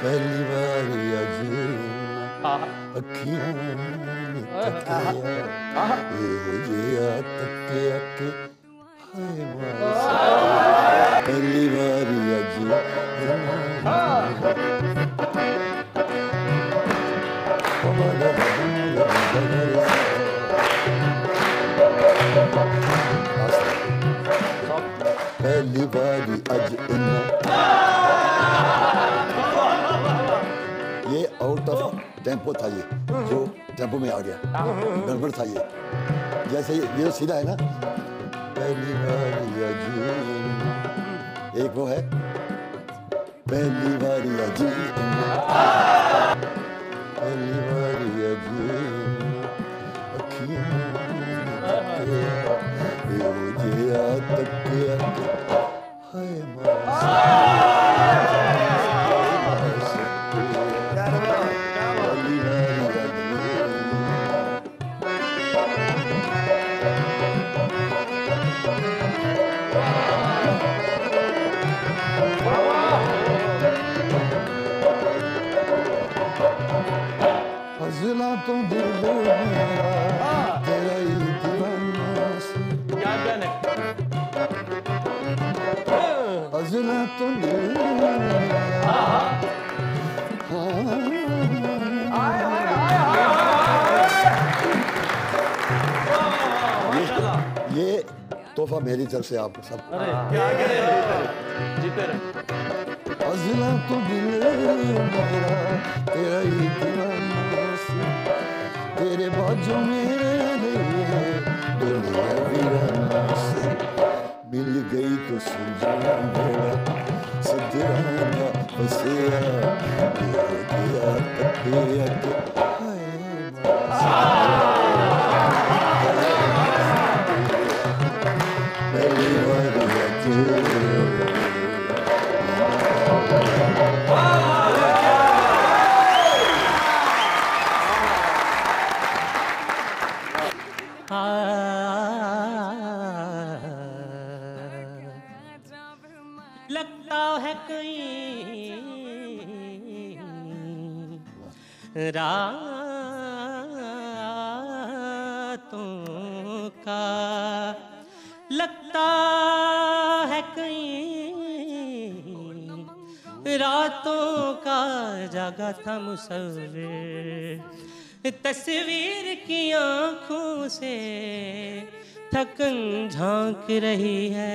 पहली बार अखियां ये तकिया के पहली बार पहली बारी अज ये आउट ऑफ टेम्पो था, ये जो टेम्पो में आ गया, गड़बड़ था ये। जैसे ये सीधा है ना, पहली बारी अज एक वो है पहली बारी अज पहली बारी अज अखियां तकिया हाय हज़ला तो दिल मेरा तेरा ही दीवाना हज़ला तो दिल ये तोहफा मेरी तरफ से आप सब। अरे क्या करे जीते रहे। हज़ला तो दिल मेरा तेरा ही दीवाना तेरे बाजू मेरे लिए दुनिया वीराना से मिल गई तो सुलझाना मेरा सदराना बसेरा दिया तकिया के पहली बार लगता है कोई रातों का लगता है कहीं रातों का जागा था मुसव्विर तस्वीर की आँखों से थकन झांक रही है।